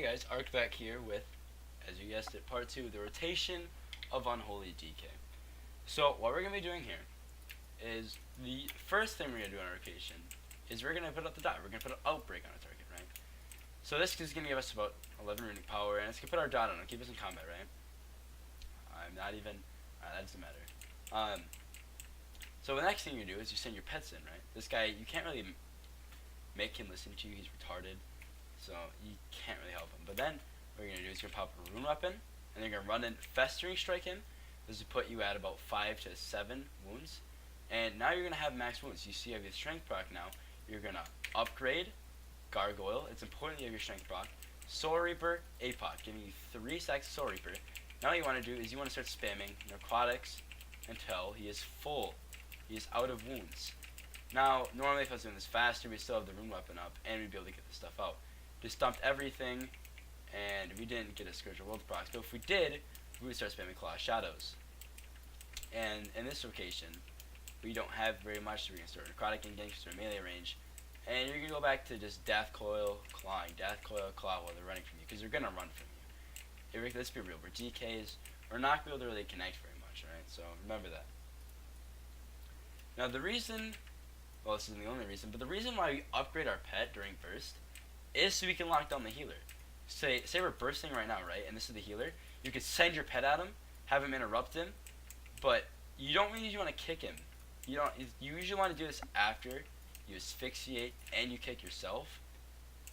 Hey guys, Arc back here with, as you guessed it, part 2, the rotation of Unholy DK. So what we're going to be doing here is the first thing we're going to do on our rotation is we're going to put up the dot. We're going to put an outbreak on a target, right? So this is going to give us about 11 runic power, and it's going to put our dot on it, keep us in combat, right? I'm not even, that doesn't matter. So the next thing you do is you send your pets in, right? This guy, you can't really make him listen to you, he's retarded. So you can't really help him. But then what you're going to do is you're going to pop a rune weapon, and you're going to run in Festering Strike him. This will put you at about 5 to 7 wounds. And now you're going to have max wounds. You see you have your strength proc now. You're going to upgrade Gargoyle. It's important that you have your strength proc. Soul Reaper, APOC, giving you 3 stacks of Soul Reaper. Now what you want to do is you want to start spamming Narcotics until he is full. He is out of wounds. Now, normally if I was doing this faster, we'd still have the rune weapon up, and we'd be able to get this stuff out. Just dumped everything, and we didn't get a Scourge of World procs. But if we did, we would start spamming Claw Shadows. And in this location, we don't have very much, so we're going to start Necrotic and Gank, start melee range. And you're going to go back to just Death Coil, Clawing, Death Coil, Claw while they're running from you, because they're going to run from you. Let's be real, we're DKs, we're not going to be able to really connect very much, right? So remember that. Now the reason, well this isn't the only reason, but the reason why we upgrade our pet during Burst is so we can lock down the healer. Say we're bursting right now, right? And this is the healer. You could send your pet at him, have him interrupt him, but you don't really want to kick him. You usually want to do this after you asphyxiate and you kick yourself,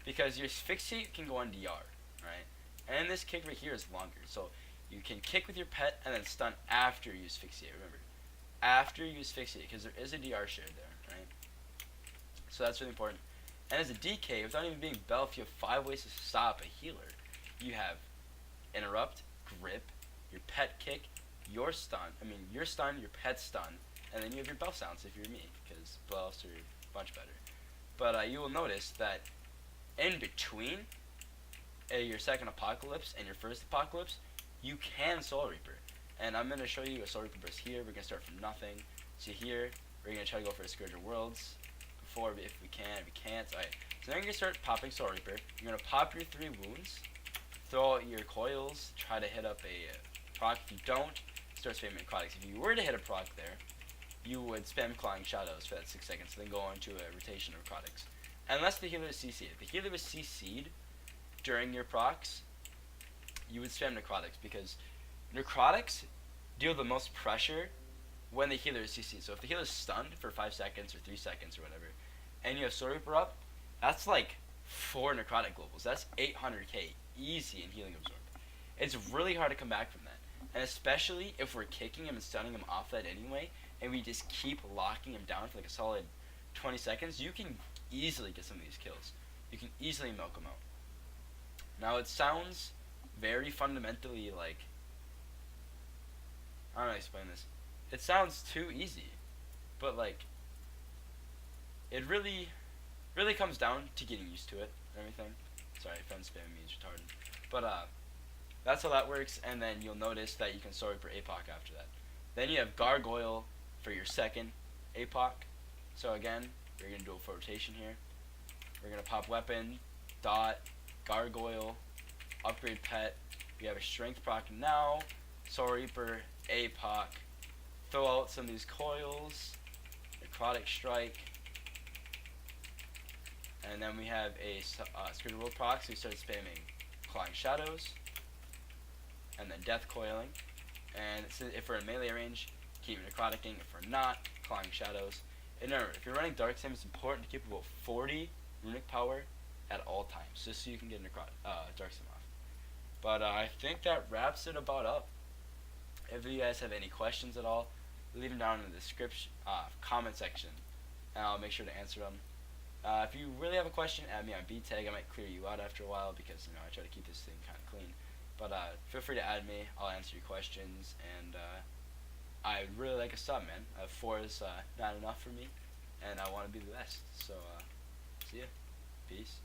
because your asphyxiate can go on DR, right? And this kick right here is longer, so you can kick with your pet and then stun after you asphyxiate. Remember, after you asphyxiate, because there is a DR shared there, right? So that's really important. And as a DK, without even being buffed, you have 5 ways to stop a healer. You have interrupt, grip, your pet kick, your stun, your pet stun, and then you have your buff sounds if you're me, because buffs are much better. But you will notice that in between your second apocalypse and your first apocalypse, you can Soul Reaper. And I'm going to show you a Soul Reaper burst here. We're going to start from nothing. See here, we're going to try to go for a Scourge of Worlds. If we can, if we can't. Alright, so now you're going to start popping Soul Reaper. You're going to pop your 3 wounds, throw out your coils, try to hit up a proc. If you don't, start spamming Necrotics. If you were to hit a proc there, you would spam Clawing Shadows for that 6 seconds, then go on to a rotation of Necrotics. Unless the healer is CC'd. If the healer was CC'd during your procs, you would spam Necrotics, because Necrotics deal the most pressure when the healer is CC'd. So if the healer is stunned for 5 seconds or 3 seconds or whatever, and you have Soul Reaper up, that's like 4 Necrotic Globals. That's 800k easy in Healing Absorb. It's really hard to come back from that. And especially if we're kicking him and stunning him off that anyway, and we just keep locking him down for like a solid 20 seconds, you can easily get some of these kills. You can easily milk them out. Now it sounds very fundamentally like, I don't know how to explain this. It sounds too easy, but like, it really comes down to getting used to it and everything. Sorry, friend spamming me is retarded. But that's how that works, and then you'll notice that you can Soul Reaper APOC after that. Then you have Gargoyle for your second APOC. So again, we're going to do a full rotation here. We're going to pop weapon, dot, Gargoyle, upgrade pet. We have a strength proc now, Soul Reaper, APOC. Throw out some of these coils, Necrotic Strike, and then we have a Scourge of World proc, so we start spamming Clawing Shadows, and then Death Coiling. And if we're in melee range, keep Necroticing. If we're not, Clawing Shadows. And remember, if you're running Dark Sim, it's important to keep about 40 runic power at all times, just so you can get Dark Sim off. But I think that wraps it about up. If you guys have any questions at all, leave them down in the description, comment section, and I'll make sure to answer them. If you really have a question, add me on btag. I might clear you out after a while, because I try to keep this thing kind of clean. But feel free to add me. I'll answer your questions, and I'd really like a sub, man. 4 is not enough for me, and I want to be the best. So see ya. Peace.